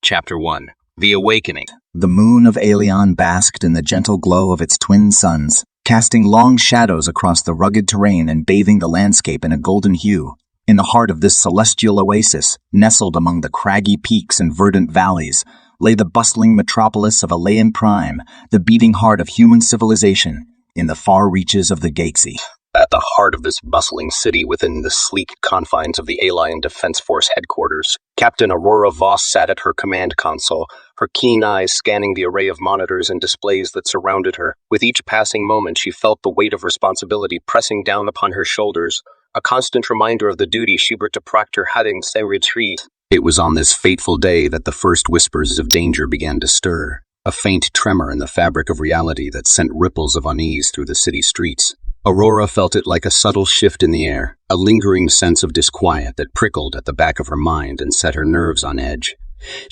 Chapter 1. The Awakening. The moon of Aelion basked in the gentle glow of its twin suns, casting long shadows across the rugged terrain and bathing the landscape in a golden hue. In the heart of this celestial oasis, nestled among the craggy peaks and verdant valleys, lay the bustling metropolis of Aelion Prime, the beating heart of human civilization, in the far reaches of the galaxy. At the heart of this bustling city within the sleek confines of the Aelion Defense Force headquarters, Captain Aurora Voss sat at her command console, her keen eyes scanning the array of monitors and displays that surrounded her. With each passing moment, she felt the weight of responsibility pressing down upon her shoulders, a constant reminder of the duty she were to proctor having se retreat. It was on this fateful day that the first whispers of danger began to stir, a faint tremor in the fabric of reality that sent ripples of unease through the city streets. Aurora felt it like a subtle shift in the air, a lingering sense of disquiet that prickled at the back of her mind and set her nerves on edge.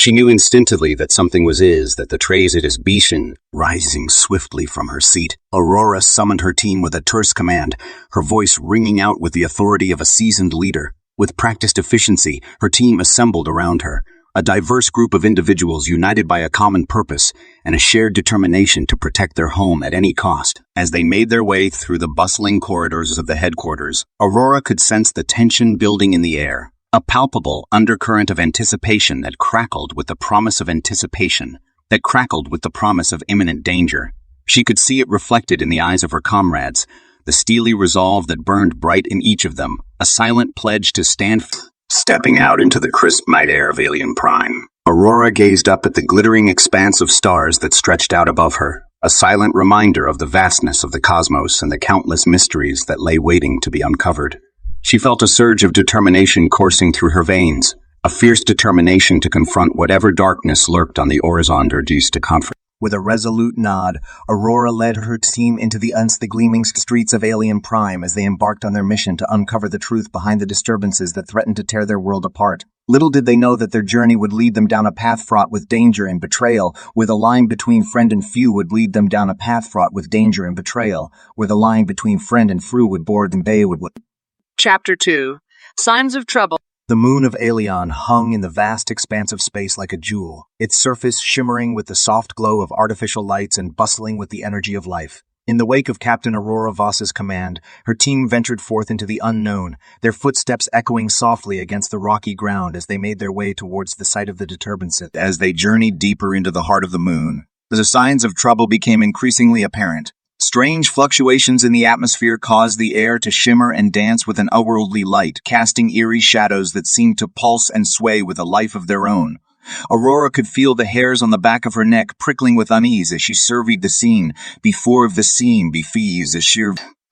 She knew instinctively that something that the trace it is Bishan. Rising swiftly from her seat, Aurora summoned her team with a terse command, her voice ringing out with the authority of a seasoned leader. With practiced efficiency, her team assembled around her, a diverse group of individuals united by a common purpose and a shared determination to protect their home at any cost. As they made their way through the bustling corridors of the headquarters, Aurora could sense the tension building in the air, a palpable undercurrent of anticipation that crackled with the promise of imminent danger. She could see it reflected in the eyes of her comrades, the steely resolve that burned bright in each of them, a silent pledge to stand. Stepping out into the crisp night air of Aelion Prime, Aurora gazed up at the glittering expanse of stars that stretched out above her, a silent reminder of the vastness of the cosmos and the countless mysteries that lay waiting to be uncovered. She felt a surge of determination coursing through her veins, a fierce determination to confront whatever darkness lurked on the horizon or due to confront. With a resolute nod, Aurora led her team into the gleaming streets of Aelion Prime as they embarked on their mission to uncover the truth behind the disturbances that threatened to tear their world apart. Little did they know that their journey would lead them down a path fraught with danger and betrayal, where the line between friend and foe would lead them down a path fraught with danger and betrayal, where the line between friend and foe would board them bay would. Chapter 2. Signs of Trouble. The moon of Aelion hung in the vast expanse of space like a jewel, its surface shimmering with the soft glow of artificial lights and bustling with the energy of life. In the wake of Captain Aurora Voss's command, her team ventured forth into the unknown, their footsteps echoing softly against the rocky ground as they made their way towards the site of the disturbances. As they journeyed deeper into the heart of the moon, the signs of trouble became increasingly apparent. Strange fluctuations in the atmosphere caused the air to shimmer and dance with an otherworldly light, casting eerie shadows that seemed to pulse and sway with a life of their own. Aurora could feel the hairs on the back of her neck prickling with unease as she surveyed the scene, before the scene befees as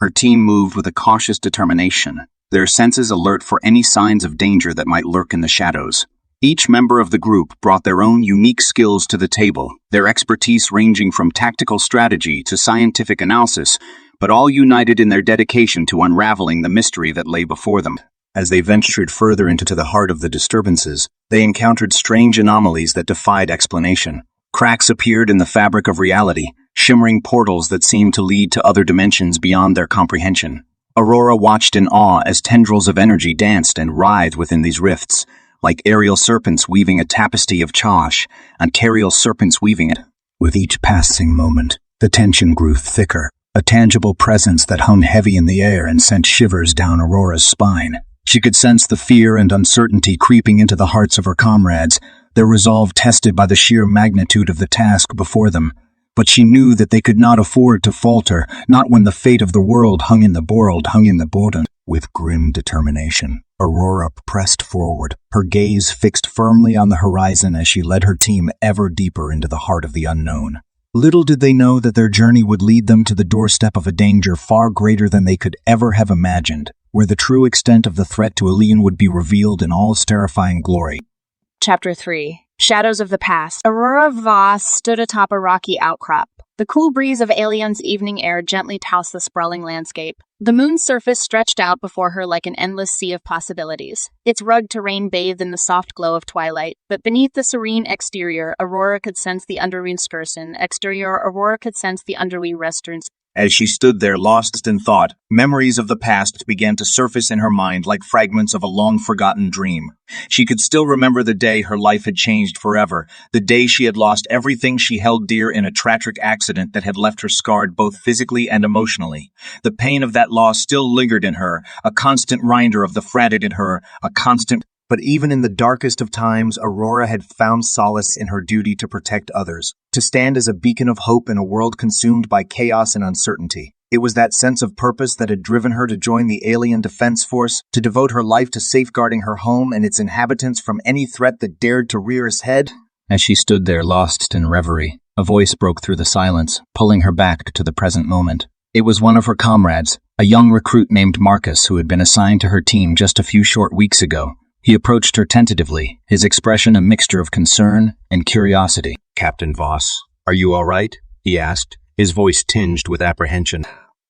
her team moved with a cautious determination, their senses alert for any signs of danger that might lurk in the shadows. Each member of the group brought their own unique skills to the table, their expertise ranging from tactical strategy to scientific analysis, but all united in their dedication to unraveling the mystery that lay before them. As they ventured further into the heart of the disturbances, they encountered strange anomalies that defied explanation. Cracks appeared in the fabric of reality, shimmering portals that seemed to lead to other dimensions beyond their comprehension. Aurora watched in awe as tendrils of energy danced and writhed within these rifts, like aerial serpents weaving a tapestry of chaos, and terrestrial serpents weaving it. With each passing moment, the tension grew thicker, a tangible presence that hung heavy in the air and sent shivers down Aurora's spine. She could sense the fear and uncertainty creeping into the hearts of her comrades, their resolve tested by the sheer magnitude of the task before them. But she knew that they could not afford to falter, not when the fate of the world hung in the border. With grim determination, Aurora pressed forward, her gaze fixed firmly on the horizon as she led her team ever deeper into the heart of the unknown. Little did they know that their journey would lead them to the doorstep of a danger far greater than they could ever have imagined, where the true extent of the threat to Aelion would be revealed in all its terrifying glory. Chapter 3. Shadows of the Past. Aurora Voss stood atop a rocky outcrop. The cool breeze of Aelion's evening air gently tossed the sprawling landscape. The moon's surface stretched out before her like an endless sea of possibilities. Its rugged terrain bathed in the soft glow of twilight, but beneath the serene exterior, Aurora could sense the underwing restaurants. As she stood there lost in thought, memories of the past began to surface in her mind like fragments of a long-forgotten dream. She could still remember the day her life had changed forever, the day she had lost everything she held dear in a tragic accident that had left her scarred both physically and emotionally. The pain of that loss still lingered in her, a constant reminder of the fragility in her, But even in the darkest of times, Aurora had found solace in her duty to protect others, to stand as a beacon of hope in a world consumed by chaos and uncertainty. It was that sense of purpose that had driven her to join the Aelion Defense Force, to devote her life to safeguarding her home and its inhabitants from any threat that dared to rear its head. As she stood there lost in reverie, a voice broke through the silence, pulling her back to the present moment. It was one of her comrades, a young recruit named Marcus who had been assigned to her team just a few short weeks ago. He approached her tentatively, his expression a mixture of concern and curiosity. "Captain Voss, are you all right?" he asked, his voice tinged with apprehension.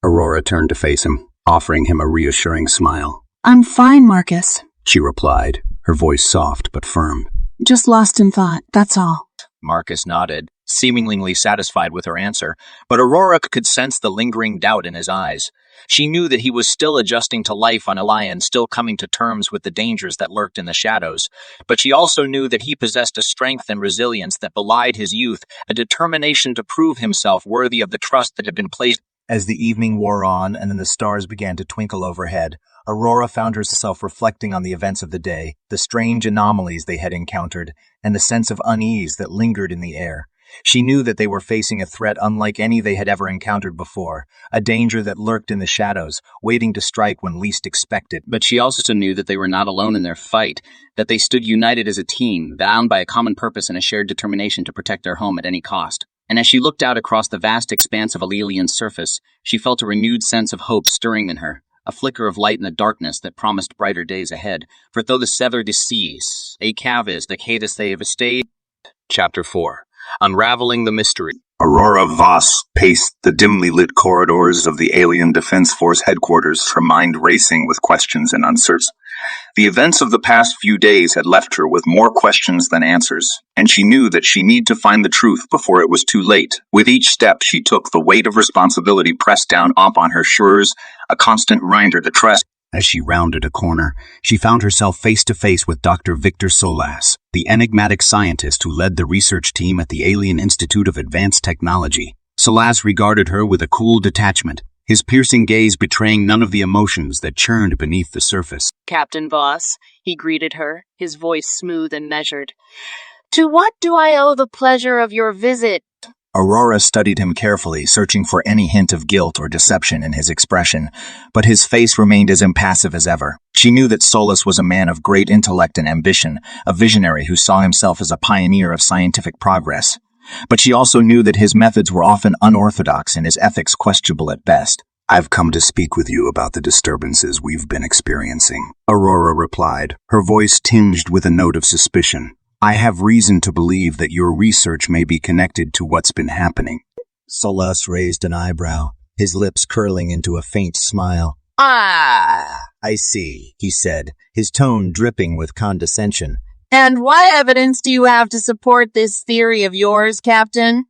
Aurora turned to face him, offering him a reassuring smile. "I'm fine, Marcus," she replied, her voice soft but firm. "Just lost in thought, that's all." Marcus nodded, seemingly satisfied with her answer, but Aurora could sense the lingering doubt in his eyes. She knew that he was still adjusting to life on Aelion, still coming to terms with the dangers that lurked in the shadows. But she also knew that he possessed a strength and resilience that belied his youth, a determination to prove himself worthy of the trust that had been placed. As the evening wore on and then the stars began to twinkle overhead, Aurora found herself reflecting on the events of the day, the strange anomalies they had encountered, and the sense of unease that lingered in the air. She knew that they were facing a threat unlike any they had ever encountered before, a danger that lurked in the shadows, waiting to strike when least expected. But she also knew that they were not alone in their fight, that they stood united as a team, bound by a common purpose and a shared determination to protect their home at any cost. And as she looked out across the vast expanse of Aelion's surface, she felt a renewed sense of hope stirring in her, a flicker of light in the darkness that promised brighter days ahead. For though the sever decease, a caverns, the cadus they have stayed. Chapter 4. Unraveling the Mystery. Aurora Voss paced the dimly lit corridors of the Aelion Defense Force headquarters, her mind racing with questions and uncertainty. The events of the past few days had left her with more questions than answers, and she knew that she needed to find the truth before it was too late. With each step she took, the weight of responsibility pressed down upon her shoulders, a constant reminder to trust. As she rounded a corner, she found herself face to face with Dr. Viktor Solas, the enigmatic scientist who led the research team at the Aelion Institute of Advanced Technology. Solas regarded her with a cool detachment, his piercing gaze betraying none of the emotions that churned beneath the surface. "Captain Voss," he greeted her, his voice smooth and measured. "To what do I owe the pleasure of your visit?" Aurora studied him carefully, searching for any hint of guilt or deception in his expression, but his face remained as impassive as ever. She knew that Solas was a man of great intellect and ambition, a visionary who saw himself as a pioneer of scientific progress. But she also knew that his methods were often unorthodox and his ethics questionable at best. "I've come to speak with you about the disturbances we've been experiencing," Aurora replied, her voice tinged with a note of suspicion. "I have reason to believe that your research may be connected to what's been happening." Solas raised an eyebrow, his lips curling into a faint smile. I see," he said, his tone dripping with condescension. "And what evidence do you have to support this theory of yours, Captain?"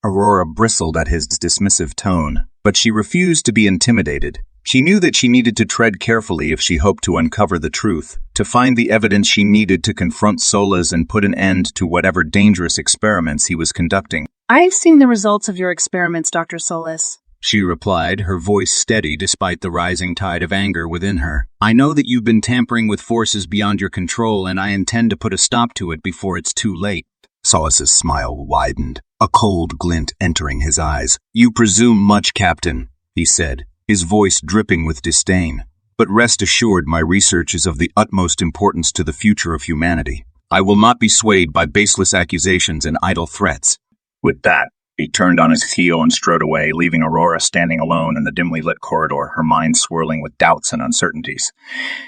Aurora bristled at his dismissive tone, but she refused to be intimidated. She knew that she needed to tread carefully if she hoped to uncover the truth, to find the evidence she needed to confront Solas and put an end to whatever dangerous experiments he was conducting. "I've seen the results of your experiments, Dr. Solas," she replied, her voice steady despite the rising tide of anger within her. "I know that you've been tampering with forces beyond your control, and I intend to put a stop to it before it's too late." Solas's smile widened, a cold glint entering his eyes. "You presume much, Captain," he said, his voice dripping with disdain. "But rest assured my research is of the utmost importance to the future of humanity. I will not be swayed by baseless accusations and idle threats." With that, he turned on his heel and strode away, leaving Aurora standing alone in the dimly lit corridor, her mind swirling with doubts and uncertainties.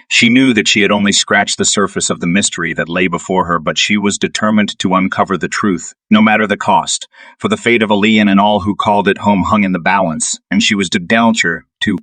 She knew that she had only scratched the surface of the mystery that lay before her, but she was determined to uncover the truth, no matter the cost, for the fate of Aelion and all who called it home hung in the balance, and she was determined to.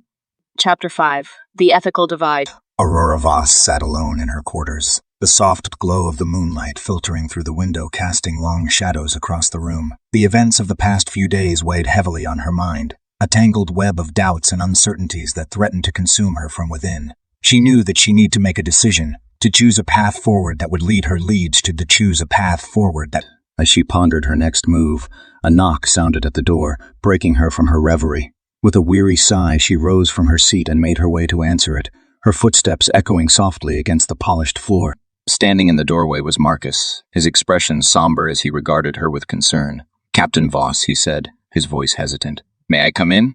Chapter 5. The Ethical Divide. Aurora Voss sat alone in her quarters, the soft glow of the moonlight filtering through the window casting long shadows across the room. The events of the past few days weighed heavily on her mind. a tangled web of doubts and uncertainties that threatened to consume her from within. She knew that she needed to make a decision, to choose a path forward that would lead her leads to choose a path forward that... As she pondered her next move, a knock sounded at the door, breaking her from her reverie. With a weary sigh, she rose from her seat and made her way to answer it, her footsteps echoing softly against the polished floor. Standing in the doorway was Marcus, his expression somber as he regarded her with concern. "Captain Voss," he said, his voice hesitant. "May I come in?"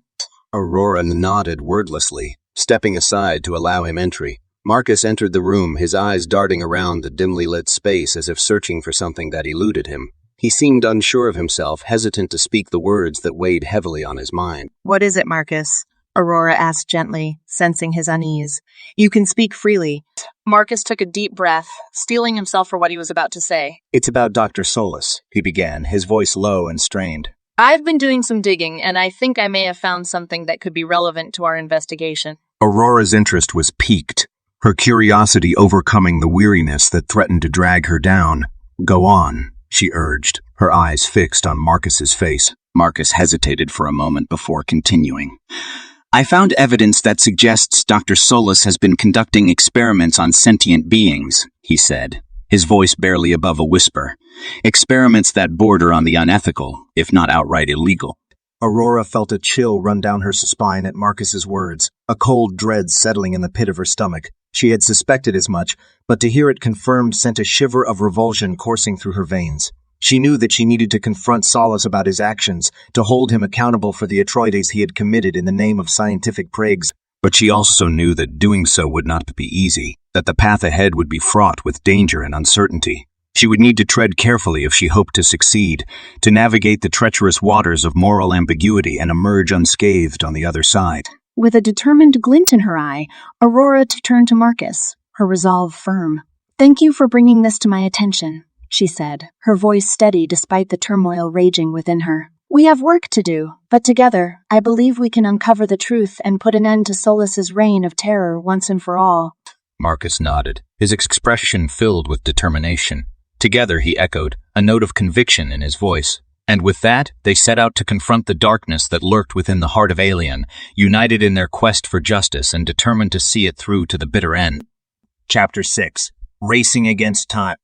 Aurora nodded wordlessly, stepping aside to allow him entry. Marcus entered the room, his eyes darting around the dimly lit space as if searching for something that eluded him. He seemed unsure of himself, hesitant to speak the words that weighed heavily on his mind. "What is it, Marcus?" Aurora asked gently, sensing his unease. "You can speak freely." Marcus took a deep breath, steeling himself for what he was about to say. "It's about Dr. Solas," he began, his voice low and strained. "I've been doing some digging, and I think I may have found something that could be relevant to our investigation." Aurora's interest was piqued, her curiosity overcoming the weariness that threatened to drag her down. "Go on," she urged, her eyes fixed on Marcus's face. Marcus hesitated for a moment before continuing. "I found evidence that suggests Dr. Solas has been conducting experiments on sentient beings," he said, his voice barely above a whisper. "Experiments that border on the unethical, if not outright illegal." Aurora felt a chill run down her spine at Marcus's words, a cold dread settling in the pit of her stomach. She had suspected as much, but to hear it confirmed sent a shiver of revulsion coursing through her veins. She knew that she needed to confront Solas about his actions, to hold him accountable for the atrocities he had committed in the name of scientific pragues. But she also knew that doing so would not be easy, that the path ahead would be fraught with danger and uncertainty. She would need to tread carefully if she hoped to succeed, to navigate the treacherous waters of moral ambiguity and emerge unscathed on the other side. With a determined glint in her eye, Aurora turned to Marcus, her resolve firm. "Thank you for bringing this to my attention," she said, her voice steady despite the turmoil raging within her. "We have work to do, but together, I believe we can uncover the truth and put an end to Solas's reign of terror once and for all." Marcus nodded, his expression filled with determination. Together, he echoed, a note of conviction in his voice. And with that, they set out to confront the darkness that lurked within the heart of Aelion, united in their quest for justice and determined to see it through to the bitter end. Chapter 6. Racing Against Time.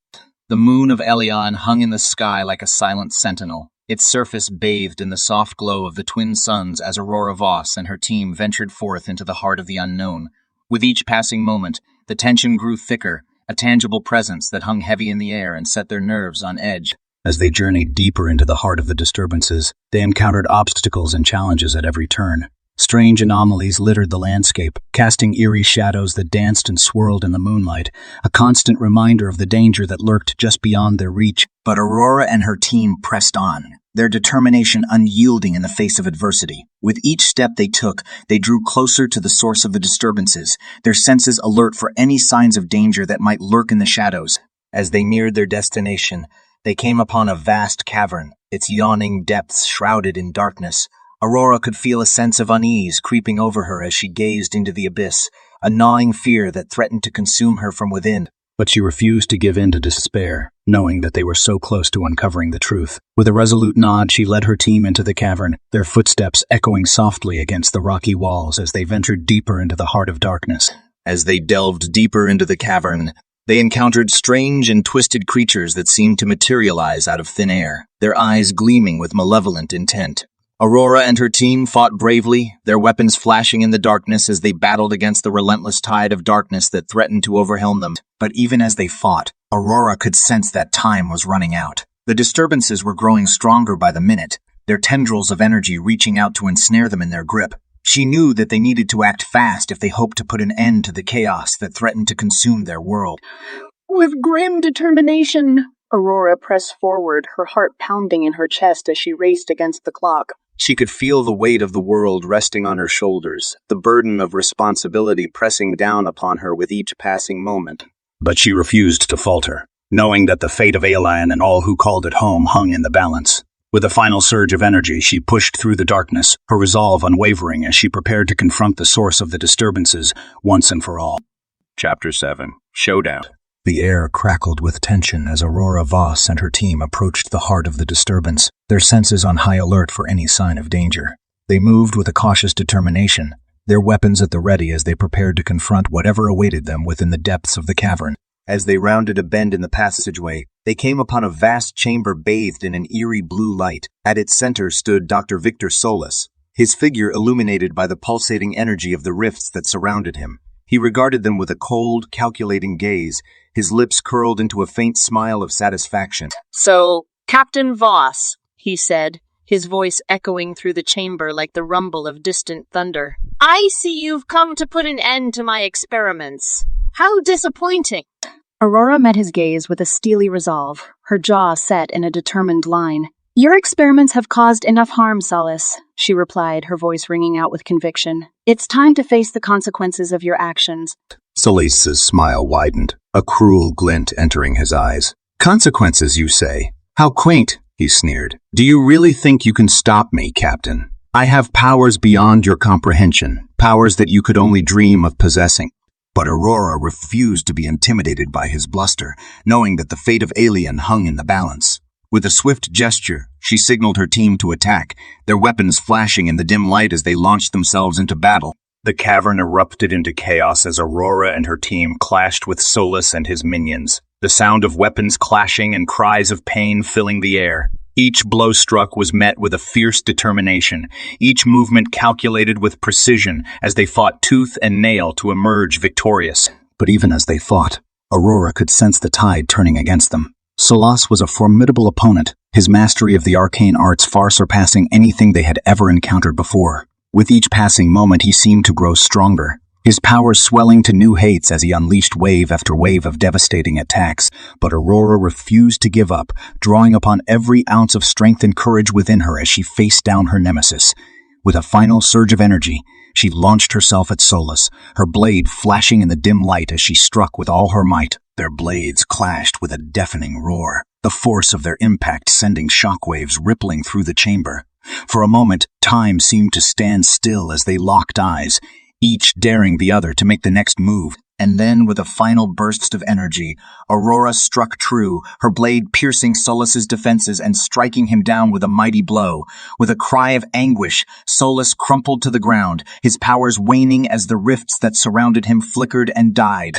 The moon of Aelion hung in the sky like a silent sentinel, its surface bathed in the soft glow of the twin suns as Aurora Voss and her team ventured forth into the heart of the unknown. With each passing moment, the tension grew thicker, a tangible presence that hung heavy in the air and set their nerves on edge. As they journeyed deeper into the heart of the disturbances, they encountered obstacles and challenges at every turn. Strange anomalies littered the landscape, casting eerie shadows that danced and swirled in the moonlight, a constant reminder of the danger that lurked just beyond their reach. But Aurora and her team pressed on, their determination unyielding in the face of adversity. With each step they took, they drew closer to the source of the disturbances, their senses alert for any signs of danger that might lurk in the shadows. As they neared their destination, they came upon a vast cavern, its yawning depths shrouded in darkness. Aurora could feel a sense of unease creeping over her as she gazed into the abyss, a gnawing fear that threatened to consume her from within. But she refused to give in to despair, knowing that they were so close to uncovering the truth. With a resolute nod, she led her team into the cavern, their footsteps echoing softly against the rocky walls as they ventured deeper into the heart of darkness. As they delved deeper into the cavern, they encountered strange and twisted creatures that seemed to materialize out of thin air, their eyes gleaming with malevolent intent. Aurora and her team fought bravely, their weapons flashing in the darkness as they battled against the relentless tide of darkness that threatened to overwhelm them. But even as they fought, Aurora could sense that time was running out. The disturbances were growing stronger by the minute, their tendrils of energy reaching out to ensnare them in their grip. She knew that they needed to act fast if they hoped to put an end to the chaos that threatened to consume their world. With grim determination, Aurora pressed forward, her heart pounding in her chest as she raced against the clock. She could feel the weight of the world resting on her shoulders, the burden of responsibility pressing down upon her with each passing moment. But she refused to falter, knowing that the fate of Aelion and all who called it home hung in the balance. With a final surge of energy, she pushed through the darkness, her resolve unwavering as she prepared to confront the source of the disturbances once and for all. Chapter 7. Showdown. The air crackled with tension as Aurora Voss and her team approached the heart of the disturbance, their senses on high alert for any sign of danger. They moved with a cautious determination, their weapons at the ready as they prepared to confront whatever awaited them within the depths of the cavern. As they rounded a bend in the passageway, they came upon a vast chamber bathed in an eerie blue light. At its center stood Dr. Viktor Solas, his figure illuminated by the pulsating energy of the rifts that surrounded him. He regarded them with a cold, calculating gaze, his lips curled into a faint smile of satisfaction. "So, Captain Voss," he said, his voice echoing through the chamber like the rumble of distant thunder. "I see you've come to put an end to my experiments. How disappointing." Aurora met his gaze with a steely resolve, her jaw set in a determined line. "Your experiments have caused enough harm, Solas," she replied, her voice ringing out with conviction. "It's time to face the consequences of your actions." Solas's smile widened, a cruel glint entering his eyes. "Consequences, you say? How quaint," he sneered. "Do you really think you can stop me, Captain? I have powers beyond your comprehension, powers that you could only dream of possessing." But Aurora refused to be intimidated by his bluster, knowing that the fate of Aelion hung in the balance. With a swift gesture, she signaled her team to attack, their weapons flashing in the dim light as they launched themselves into battle. The cavern erupted into chaos as Aurora and her team clashed with Solas and his minions, the sound of weapons clashing and cries of pain filling the air. Each blow struck was met with a fierce determination, each movement calculated with precision as they fought tooth and nail to emerge victorious. But even as they fought, Aurora could sense the tide turning against them. Solas was a formidable opponent, his mastery of the arcane arts far surpassing anything they had ever encountered before. With each passing moment, he seemed to grow stronger, his powers swelling to new heights as he unleashed wave after wave of devastating attacks. But Aurora refused to give up, drawing upon every ounce of strength and courage within her as she faced down her nemesis. With a final surge of energy, she launched herself at Solas, her blade flashing in the dim light as she struck with all her might. Their blades clashed with a deafening roar, the force of their impact sending shockwaves rippling through the chamber. For a moment, time seemed to stand still as they locked eyes, each daring the other to make the next move. And then, with a final burst of energy, Aurora struck true, her blade piercing Solas's defenses and striking him down with a mighty blow. With a cry of anguish, Solas crumpled to the ground, his powers waning as the rifts that surrounded him flickered and died.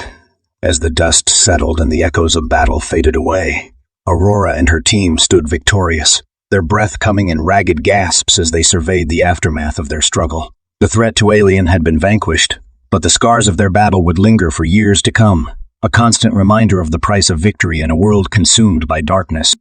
As the dust settled and the echoes of battle faded away, Aurora and her team stood victorious, their breath coming in ragged gasps as they surveyed the aftermath of their struggle. The threat to Aelion had been vanquished, but the scars of their battle would linger for years to come, a constant reminder of the price of victory in a world consumed by darkness.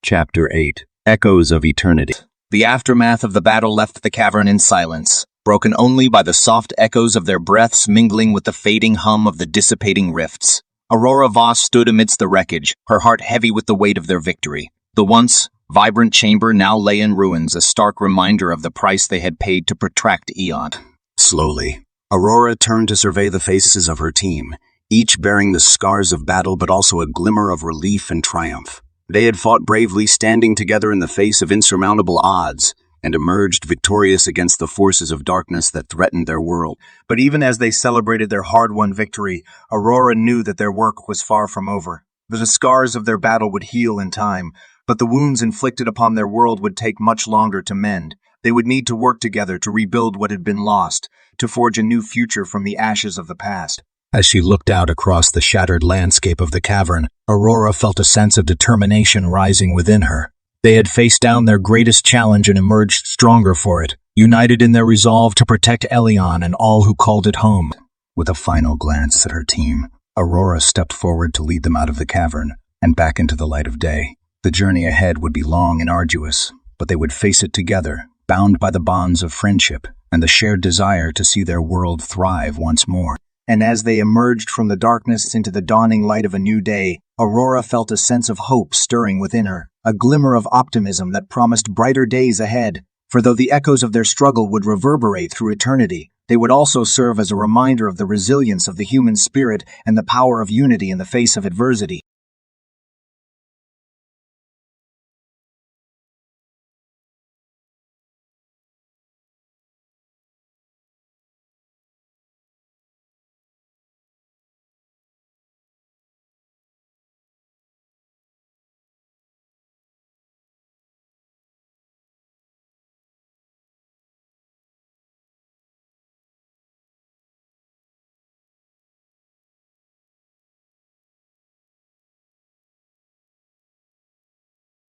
Chapter 8. Echoes of Eternity. The aftermath of the battle left the cavern in silence, broken only by the soft echoes of their breaths mingling with the fading hum of the dissipating rifts. Aurora Voss stood amidst the wreckage, her heart heavy with the weight of their victory. The once vibrant chamber now lay in ruins, a stark reminder of the price they had paid to protract eon. Slowly, Aurora turned to survey the faces of her team, each bearing the scars of battle but also a glimmer of relief and triumph. They had fought bravely, standing together in the face of insurmountable odds, and emerged victorious against the forces of darkness that threatened their world. But even as they celebrated their hard-won victory, Aurora knew that their work was far from over. The scars of their battle would heal in time, but the wounds inflicted upon their world would take much longer to mend. They would need to work together to rebuild what had been lost, to forge a new future from the ashes of the past. As she looked out across the shattered landscape of the cavern, Aurora felt a sense of determination rising within her. They had faced down their greatest challenge and emerged stronger for it, united in their resolve to protect Aelion and all who called it home. With a final glance at her team, Aurora stepped forward to lead them out of the cavern and back into the light of day. The journey ahead would be long and arduous, but they would face it together, bound by the bonds of friendship and the shared desire to see their world thrive once more. And as they emerged from the darkness into the dawning light of a new day, Aurora felt a sense of hope stirring within her, a glimmer of optimism that promised brighter days ahead. For though the echoes of their struggle would reverberate through eternity, they would also serve as a reminder of the resilience of the human spirit and the power of unity in the face of adversity.